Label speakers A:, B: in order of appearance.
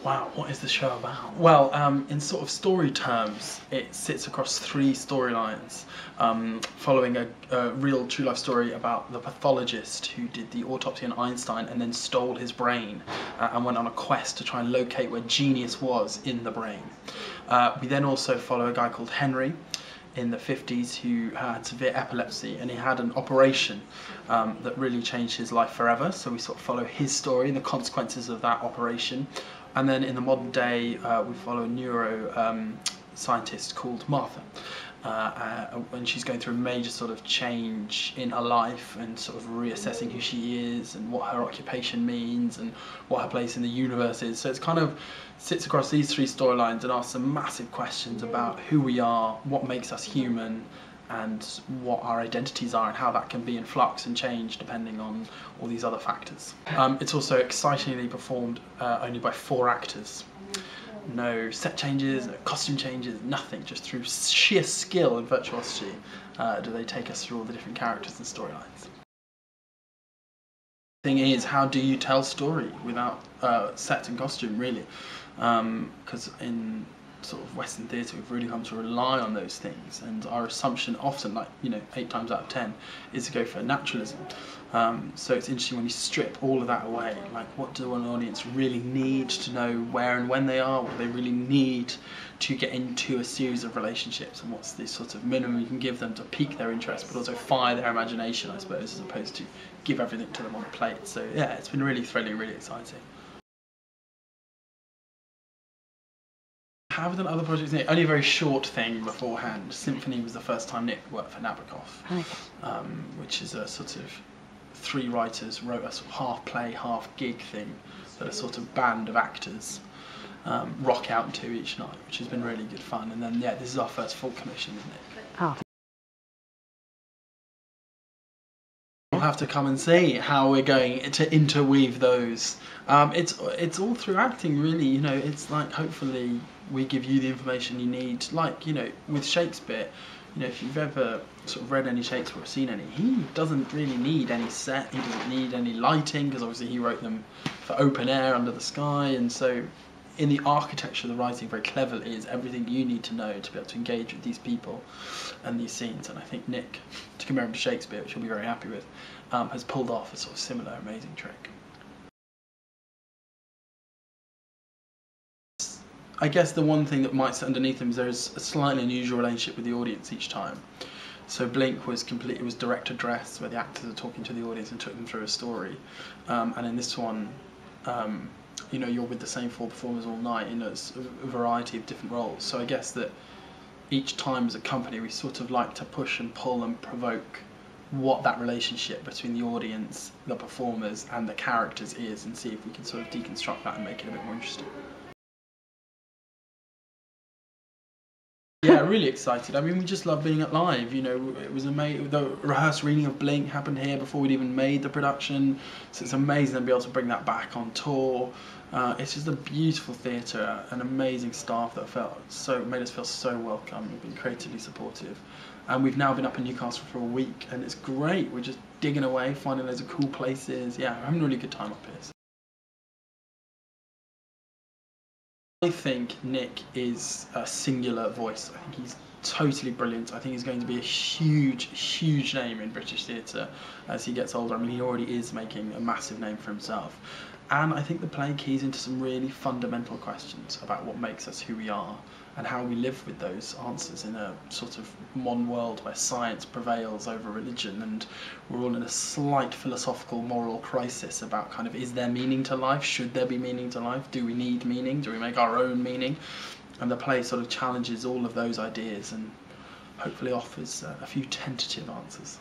A: Wow, what is the show about? Well, in sort of story terms, it sits across 3 storylines, following a real true life story about the pathologist who did the autopsy on Einstein and then stole his brain and went on a quest to try and locate where genius was in the brain. We then also follow a guy called Henry in the 50s who had severe epilepsy, and he had an operation that really changed his life forever, so we sort of follow his story and the consequences of that operation. And then in the modern day we follow a neuroscientist called Martha, and she's going through a major sort of change in her life and sort of reassessing who she is and what her occupation means and what her place in the universe is. So it's kind of sits across these 3 storylines and asks some massive questions about who we are, what makes us human, and what our identities are and how that can be in flux and change depending on all these other factors. It's also excitingly performed only by 4 actors. No set changes, no costume changes, nothing, just through sheer skill and virtuosity do they take us through all the different characters and storylines. The thing is, how do you tell story without set and costume, really? Because in sort of Western theatre we've really come to rely on those things, and our assumption often, like 8 times out of 10, is to go for naturalism. So it's interesting when you strip all of that away, like what do an audience really need to know where and when they are, what do they really need to get into a series of relationships, and what's the sort of minimum you can give them to pique their interest but also fire their imagination, I suppose, as opposed to give everything to them on a plate. So yeah, it's been really thrilling, really exciting. I have done other projects, Nick. Only a very short thing beforehand. Symphony was the first time Nick worked for Nabokov, which is a sort of 3 writers wrote a sort of half play, half gig thing that a sort of band of actors rock out to each night, which has been really good fun. And then, yeah, this is our first full commission, isn't it?
B: Oh.
A: You'll have to come and see how we're going to interweave those. It's all through acting, really. It's like, hopefully we give you the information you need. Like, with Shakespeare, if you've ever sort of read any Shakespeare or seen any, he doesn't really need any set, he doesn't need any lighting, because obviously he wrote them for open air under the sky, and so in the architecture of the writing very cleverly is everything you need to know to be able to engage with these people and these scenes. And I think Nick, to compare him to Shakespeare, which you'll be very happy with, has pulled off a sort of similar amazing trick. I guess the one thing that might sit underneath them is there's a slightly unusual relationship with the audience each time. So Blink was it was direct address, where the actors are talking to the audience and took them through a story. And in this one, you're with the same 4 performers all night, it's a variety of different roles. So I guess that each time as a company we sort of like to push and pull and provoke what that relationship between the audience, the performers and the characters is, and see if we can sort of deconstruct that and make it a bit more interesting. Yeah, really excited. I mean, we just love being at live. It was amazing. The rehearsed reading of Blink happened here before we'd even made the production, so it's amazing to be able to bring that back on tour. It's just a beautiful theatre, an amazing staff that made us feel so welcome. We've been creatively supportive, and we've now been up in Newcastle for a week, and it's great. We're just digging away, finding loads of cool places. Yeah, we're having a really good time up here. I think Nick is a singular voice. I think he's totally brilliant. I think he's going to be a huge, huge name in British theatre as he gets older. I mean, he already is making a massive name for himself. And I think the play keys into some really fundamental questions about what makes us who we are and how we live with those answers in a sort of modern world where science prevails over religion, and we're all in a slight philosophical moral crisis about kind of, is there meaning to life? Should there be meaning to life? Do we need meaning? Do we make our own meaning? And the play sort of challenges all of those ideas and hopefully offers a few tentative answers.